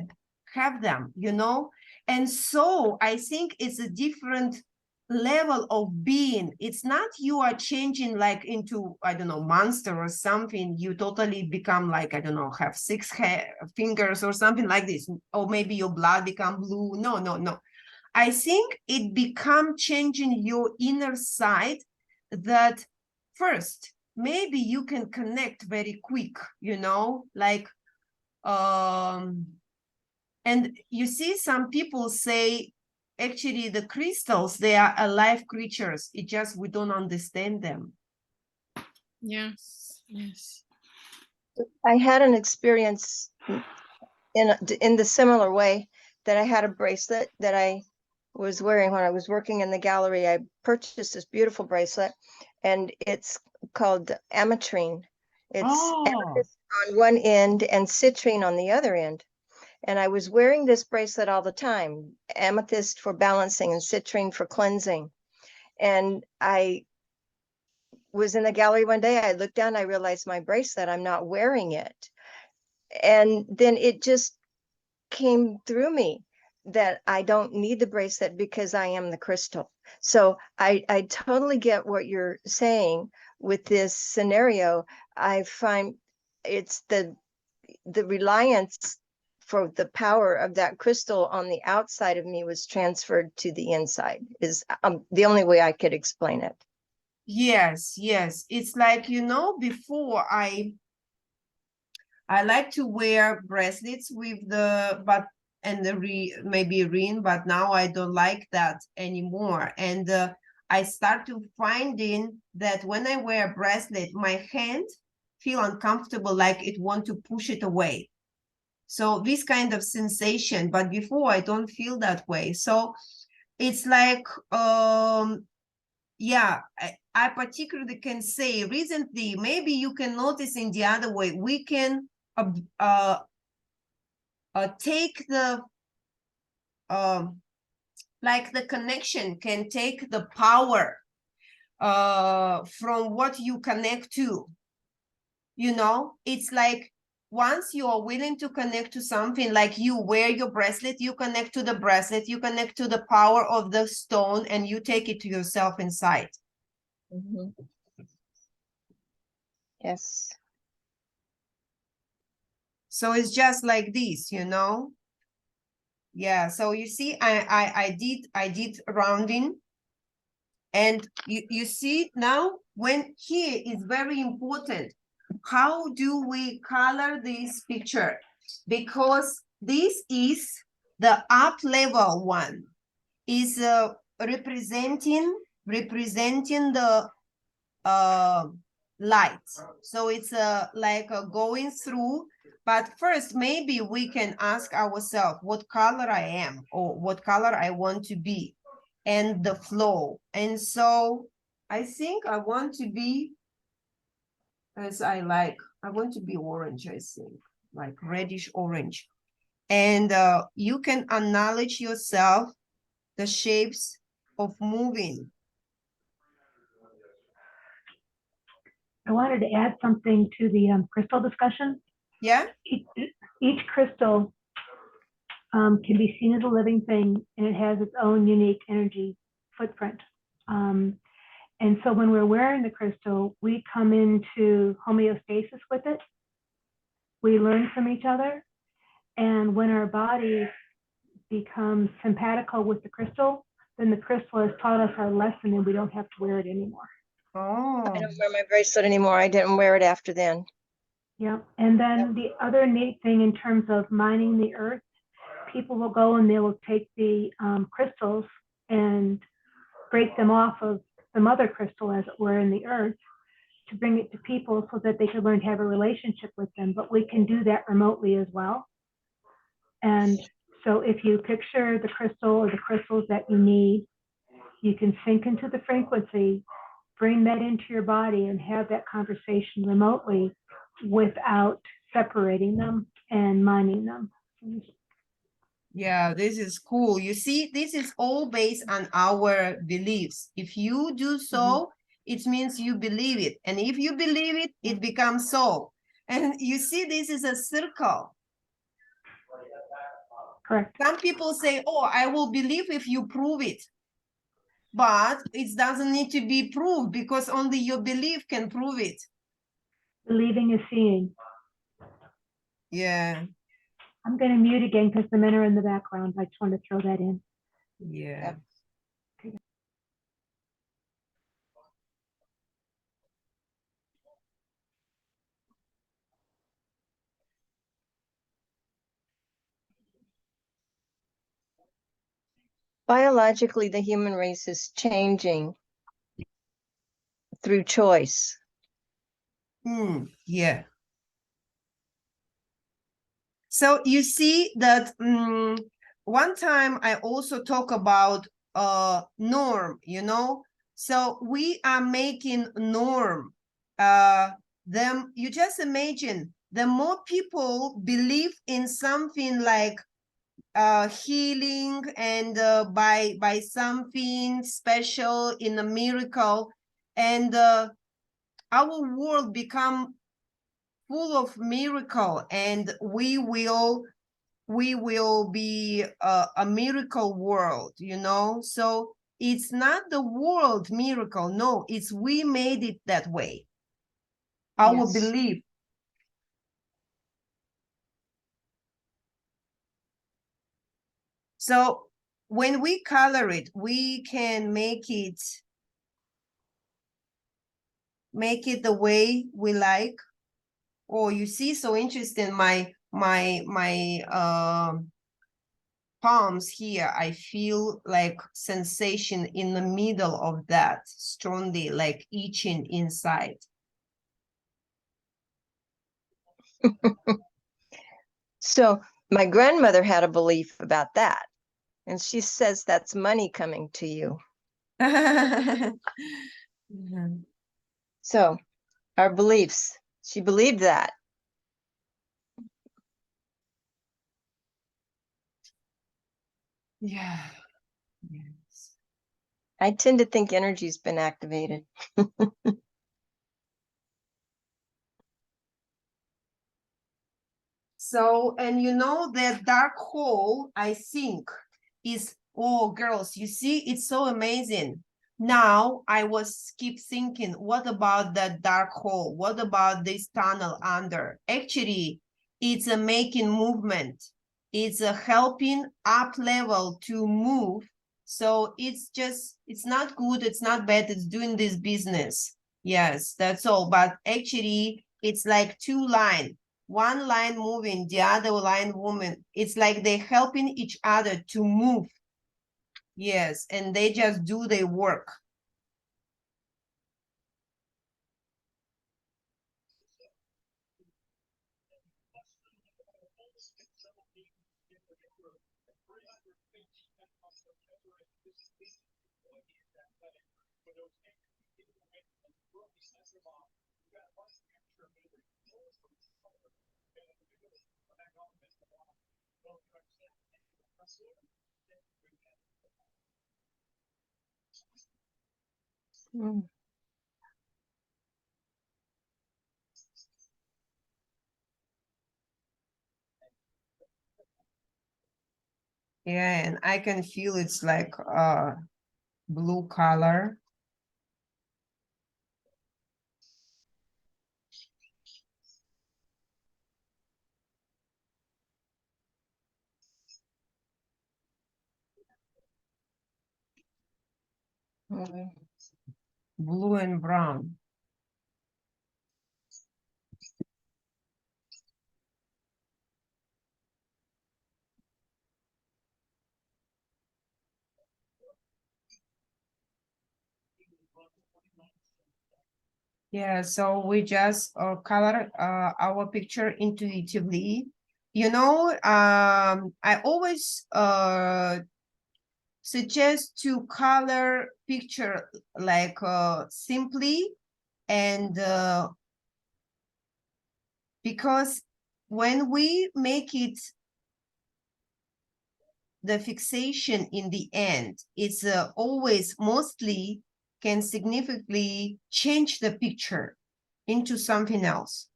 have them, you know. And so I think it's a different level of being. It's not you are changing like into, I don't know, monster or something. You totally become like, I don't know, have 6 fingers or something like this. Or maybe your blood become blue. No. I think it become changing your inner side that first, maybe you can connect very quick, you know, like, and you see some people say, actually the crystals, they are alive creatures. It just, we don't understand them. Yes, yes. I had an experience in the similar way that I had a bracelet that I was wearing when I was working in the gallery. I purchased this beautiful bracelet and it's called ametrine. It's amethyst on one end and citrine on the other end. And I was wearing this bracelet all the time, amethyst for balancing and citrine for cleansing. And I was in the gallery one day, I looked down, I realized my bracelet, I'm not wearing it. And then it just came through me that I don't need the bracelet because I am the crystal. So I totally get what you're saying with this scenario. I find it's the reliance for the power of that crystal on the outside of me was transferred to the inside is the only way I could explain it. Yes. It's like, you know, before I like to wear bracelets with the, but, and the maybe ring, but now I don't like that anymore. And I start to finding that when I wear a bracelet, my hand feel uncomfortable, like it want to push it away. So this kind of sensation, but before I don't feel that way. So it's like, yeah, I particularly can say recently, maybe you can notice in the other way, we can take the, like the connection can take the power from what you connect to. You know, it's like once you are willing to connect to something, like you wear your bracelet, you connect to the bracelet, you connect to the power of the stone, and you take it to yourself inside. Mhm. Yes. So it's just like this, you know. Yeah, so you see, I did rounding, and you see now when here is very important. How do we color this picture? Because this is the up level one, is representing the light. So it's like going through. But first, maybe we can ask ourselves what color I am or what color I want to be, and the flow. And so I think I want to be, as I want to be orange, I think, like reddish orange. And you can acknowledge yourself the shapes of moving. I wanted to add something to the crystal discussion. Yeah. Each crystal can be seen as a living thing, and it has its own unique energy footprint. And so when we're wearing the crystal, we come into homeostasis with it. We learn from each other. And when our body becomes simpatico with the crystal, then the crystal has taught us our lesson and we don't have to wear it anymore. Oh. I don't wear my bracelet anymore. I didn't wear it after then. Yeah. And then the other neat thing in terms of mining the earth, people will go and they will take the crystals and break them off of the mother crystal, as it were, in the earth, to bring it to people so that they can learn to have a relationship with them. But we can do that remotely as well. And so if you picture the crystal or the crystals that you need, you can sink into the frequency, bring that into your body, and have that conversation remotely without separating them and mining them. Yeah, this is cool. You see, this is all based on our beliefs. If you do so, it means you believe it. And if you believe it, it becomes so. And you see, this is a circle. Correct. Some people say, oh, I will believe if you prove it. But it doesn't need to be proved, because only your belief can prove it. Believing is seeing. Yeah. I'm going to mute again because the men are in the background. I just want to throw that in. Yeah. Biologically, the human race is changing through choice. Yeah. So you see that one time I also talk about norm, you know. So we are making norm. Them, you just imagine, the more people believe in something like healing and by something special, in a miracle, and our world become full of miracle, and we will be a miracle world, you know. So it's not the world miracle, no, it's we made it that way, our Yes. belief. So when we color it, we can make it the way we like. Oh, you see, so interesting, my palms here, I feel like sensation in the middle of that, strongly, like itching inside. So my grandmother had a belief about that. And she says that's money coming to you. So our beliefs, she believed that. Yeah. Yes. I tend to think energy's been activated. So, and you know, that dark hole, I think, is, oh, girls, you see, it's so amazing. Now I was keep thinking, what about that dark hole? What about this tunnel under? Actually, it's a making movement. It's a helping up level to move. So it's just, it's not good, it's not bad, it's doing this business. Yes, that's all. But actually, it's like two lines. One line moving, the other line moving. It's like they're helping each other to move. Yes, and they just do their work. Mm. Yeah, and I can feel it's like blue color. Mm. Blue and brown. Yeah, so we just color our picture intuitively. You know, I always suggest to color picture like simply, and because when we make it the fixation in the end, it's always mostly can significantly change the picture into something else.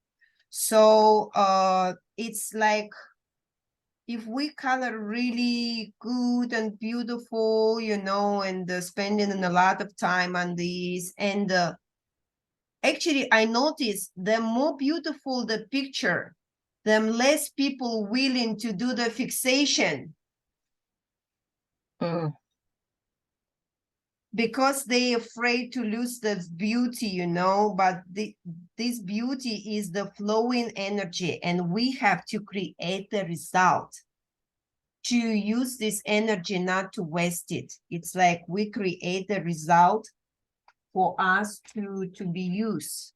So it's like if we color really good and beautiful, you know, and spending a lot of time on these, and actually I noticed the more beautiful the picture, the less people willing to do the fixation. Mm. Because they afraid to lose the beauty, you know, but this beauty is the flowing energy, and we have to create the result to use this energy, not to waste it. It's like we create the result for us to be used.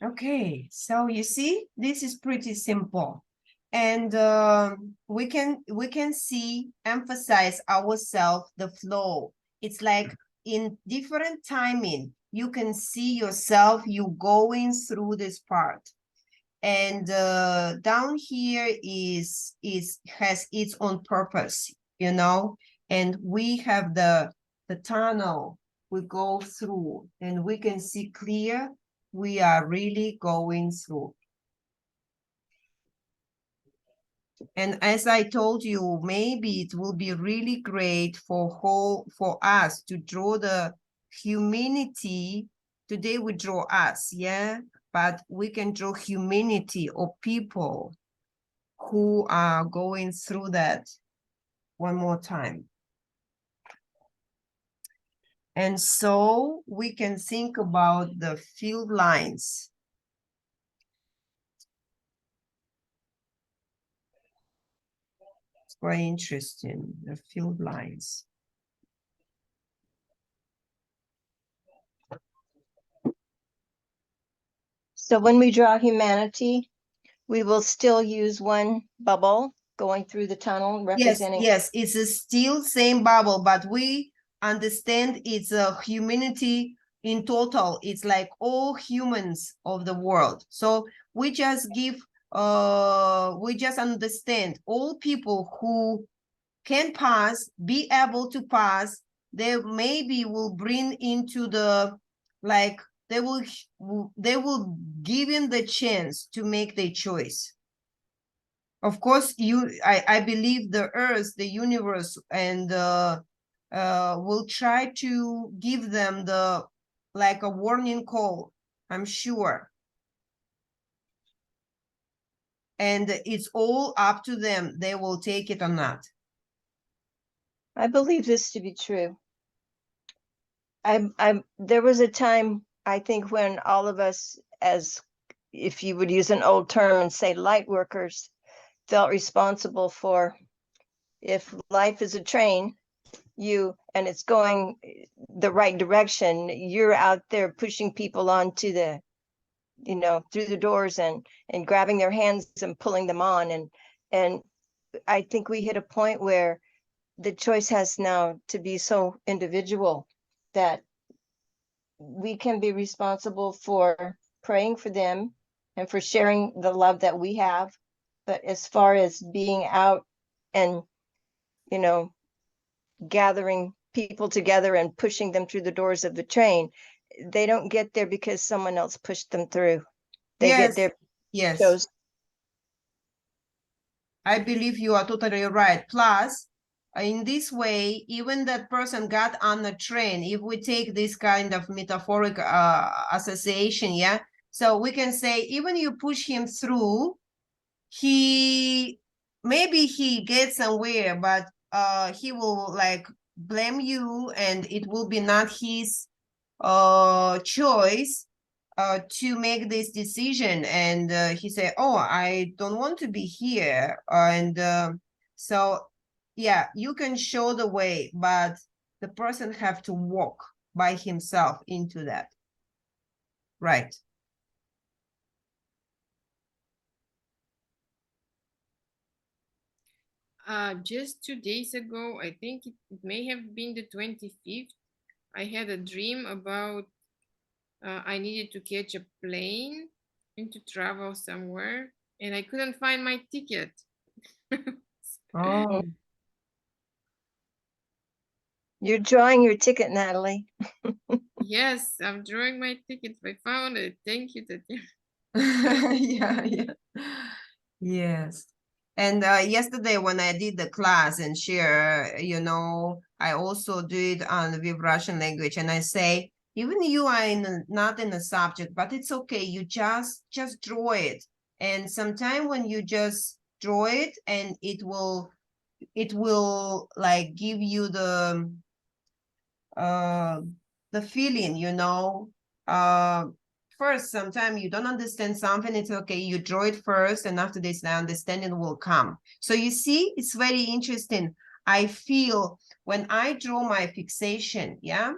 Okay, so you see, this is pretty simple, and we can see, emphasize ourselves the flow. It's like in different timing, you can see yourself, you going through this part, and down here has its own purpose, you know, and we have the tunnel we go through, and we can see clear we are really going through. And as I told you, maybe it will be really great for us to draw the humanity. Today we draw us, yeah, but we can draw humanity or people who are going through that one more time. And so we can think about the field lines. It's quite interesting, the field lines. So when we draw humanity, we will still use one bubble going through the tunnel representing. Yes, it's a still same bubble, but we understand it's a humanity in total. It's like all humans of the world. So we just we just understand all people who can pass, be able to pass, they maybe will bring into the, like, they will give in the chance to make their choice. Of course, I believe the earth, the universe, and will try to give them the, like, a warning call, I'm sure. And it's all up to them. They will take it or not. I believe this to be true. There was a time, I think, when all of us, as if you would use an old term and say light workers, felt responsible for, if life is a train, and it's going the right direction, you're out there pushing people onto the, through the doors and grabbing their hands and pulling them on. And I think we hit a point where the choice has now to be so individual that we can be responsible for praying for them and for sharing the love that we have. But as far as being out and, gathering people together and pushing them through the doors of the train, they don't get there because someone else pushed them through. They Yes, get there. yes. I believe you are totally right. Plus, in this way, even that person got on the train, if we take this kind of metaphoric association, yeah, so we can say, even you push him through, maybe he gets somewhere, but he will, like, blame you, and it will be not his choice to make this decision. And he said, oh, I don't want to be here. And so, yeah, you can show the way, but the person have to walk by himself into that. Right. Just 2 days ago, I think it may have been the 25th, I had a dream about I needed to catch a plane and to travel somewhere, and I couldn't find my ticket. Oh. You're drawing your ticket, Natalie. Yes, I'm drawing my ticket. I found it. Thank you, Tatiana. Yeah. Yes. And yesterday when I did the class and share, I also do it on the Russian language, and I say, even you are not in the subject, but it's okay. You just draw it. And sometime when you just draw it, and it will like give you the feeling, first, sometimes you don't understand something, it's okay, you draw it first, and after this, the understanding will come. So you see, it's very interesting. I feel when I draw my fixation, yeah,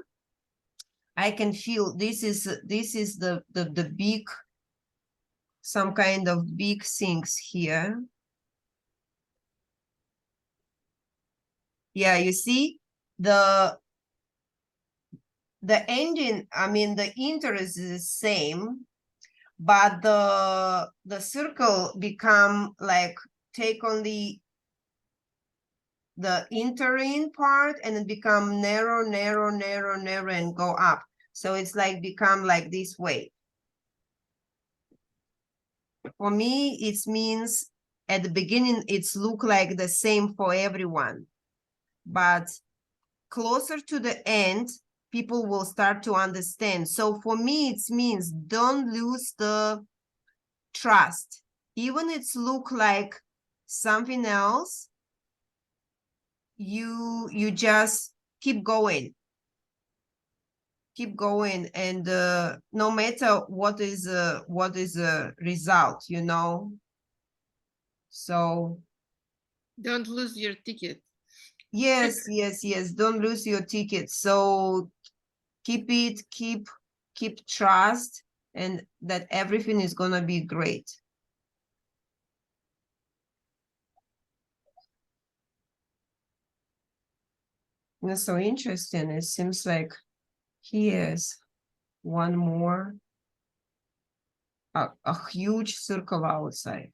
I can feel this is the big, some kind of big things here. Yeah, you see, the engine, I mean, the interest is the same, but the circle become like, take on the entering part, and it become narrow, and go up. So it's like become like this way. For me, it means at the beginning, it's look like the same for everyone, but closer to the end, people will start to understand. So for me, it means don't lose the trust. Even it's look like something else, you just keep going, and no matter what is the result, so Don't lose your ticket. yes, don't lose your ticket. So keep trust, and that everything is gonna be great. And it's so interesting. It seems like here's one more, a huge circle outside.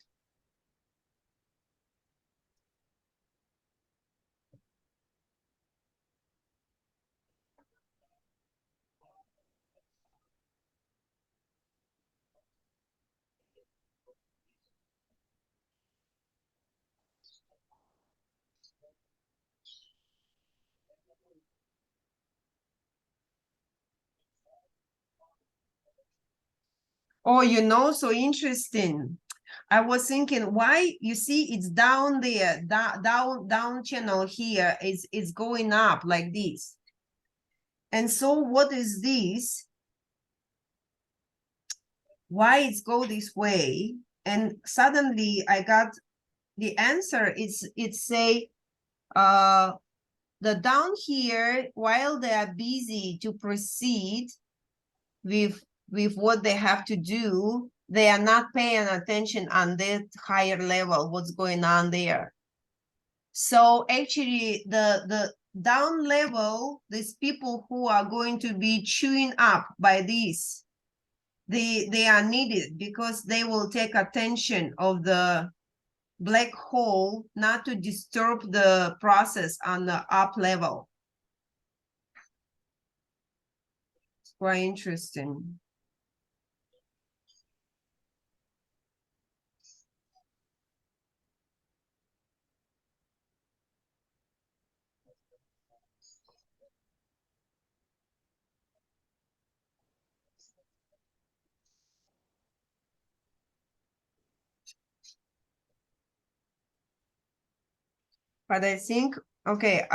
Oh, you know, so interesting. I was thinking, why, you see, it's down there, down channel here, it's going up like this. And so what is this? Why it's go this way? And suddenly I got the answer. It's say, the down here, while they are busy to proceed with what they have to do, they are not paying attention on that higher level, what's going on there. So actually the down level, these people who are going to be chewing up by this, they are needed because they will take attention of the black hole, not to disturb the process on the up level. It's quite interesting. But I think, okay,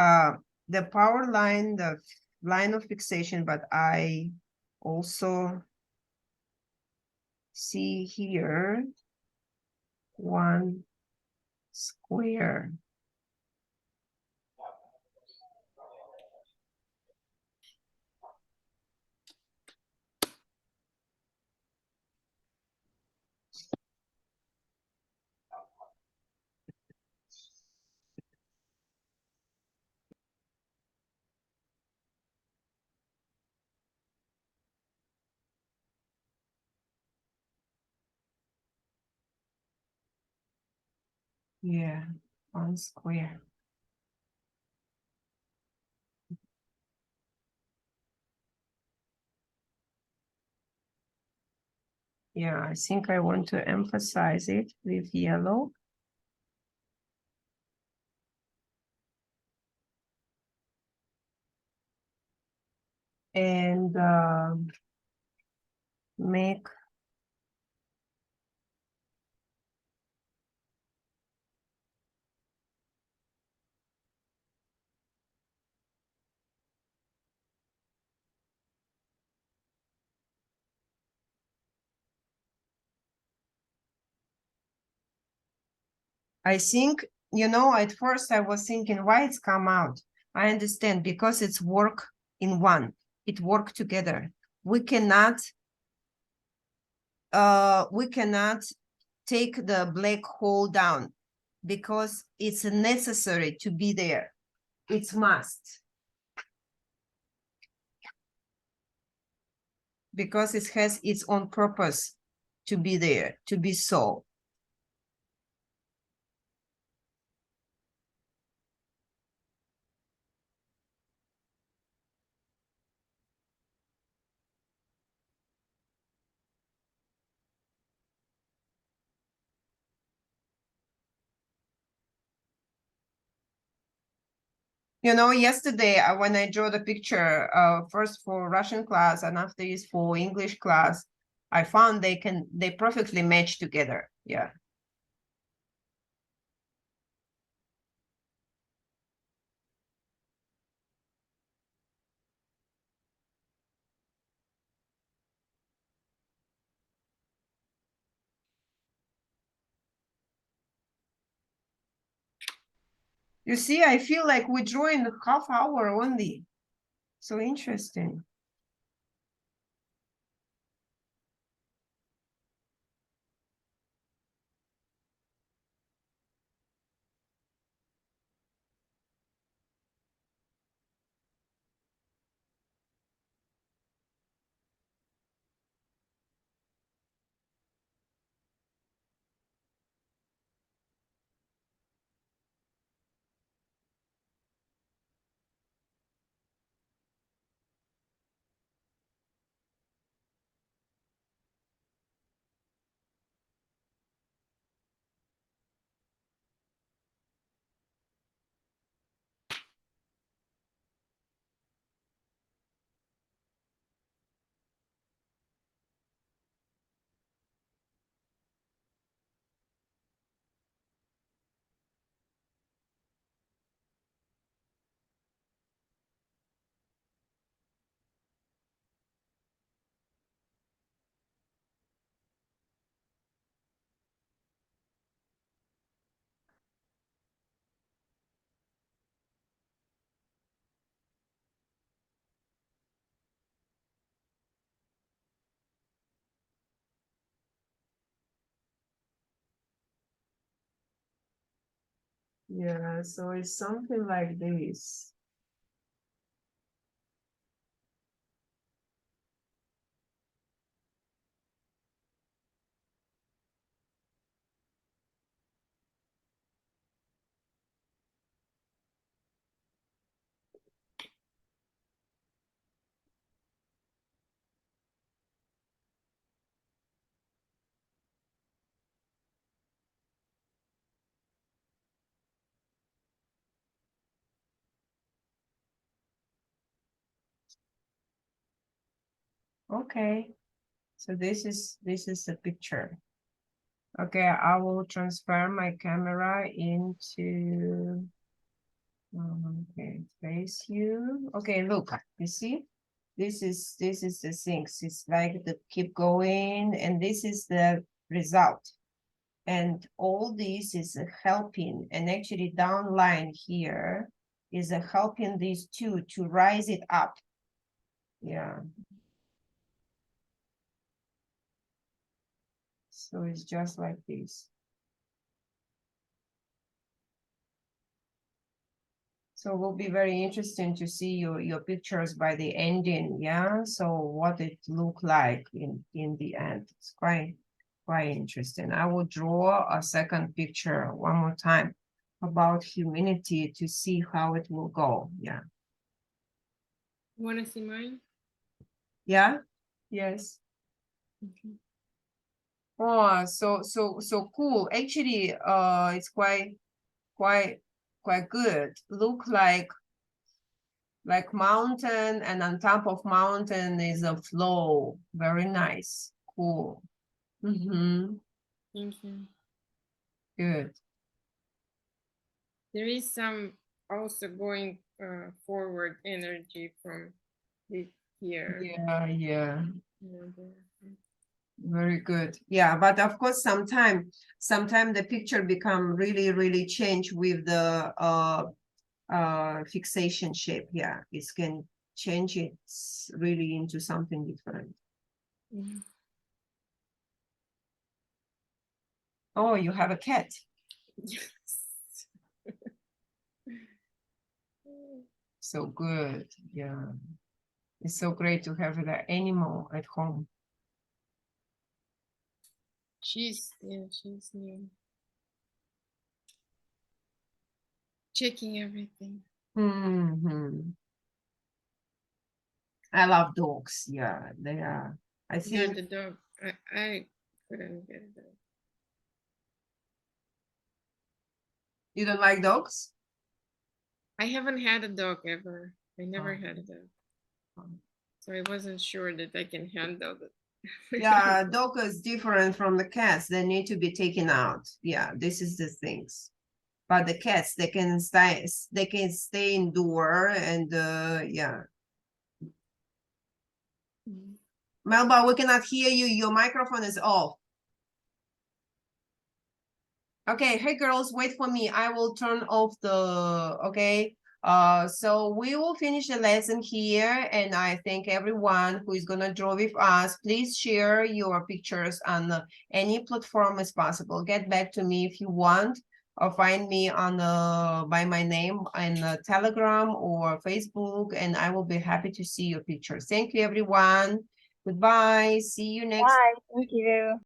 the power line, the line of fixation, but I also see here one square. Yeah, one square. Yeah, I think I want to emphasize it with yellow. And make I think, you know, at first I was thinking why it's come out. I understand because it's work in one. It work together. We cannot take the black hole down because it's necessary to be there. It's must. Because it has its own purpose to be there, to be so. You know, yesterday when I drew the picture, first for Russian class and after is for English class, I found they perfectly match together. Yeah. You see, I feel like we draw in a half hour only. So interesting. Yeah, so it's something like this. Okay, so this is the picture. Okay, I will transfer my camera into okay, face you. Okay, look, you see? This is the things. It's like the keep going, and this is the result. And all this is helping, and actually down line here is helping these two to rise it up. Yeah. So it's just like this. So it will be very interesting to see your pictures by the ending, yeah? So what it look like in the end. It's quite interesting. I will draw a second picture one more time about humanity to see how it will go, yeah. Want to see mine? Yeah, yes. Okay. Oh, so cool. Actually, it's quite good. Look like mountain, and on top of mountain is a flow. Very nice. Cool. Mm-hmm. Thank you. Good. There is some also going forward energy from this here. Yeah. and there. Very good. Yeah, but of course, sometime the picture become really change with the fixation shape. Yeah, it can change it really into something different. Mhm. Oh, you have a cat. Yes. So good. Yeah. It's so great to have the animal at home. She's new. Checking everything. Hmm. I love dogs. Yeah, they are. I You're think the dog. I couldn't get it. you don't like dogs? I haven't had a dog ever. I never Oh. had a dog. Oh. So I wasn't sure that I can handle it. Yeah, dog is different from the cats. They need to be taken out. Yeah, this is the things. But the cats, they can stay indoor, and yeah. Mhm. Melba, we cannot hear you. Your microphone is off. Okay, hey girls, wait for me. I will turn off the, okay. So we will finish the lesson here, and I thank everyone who is gonna draw with us. Please share your pictures on any platform as possible. Get back to me if you want, or find me on by my name on Telegram or Facebook, and I will be happy to see your pictures. Thank you, everyone. Goodbye. See you next. Bye. Thank you.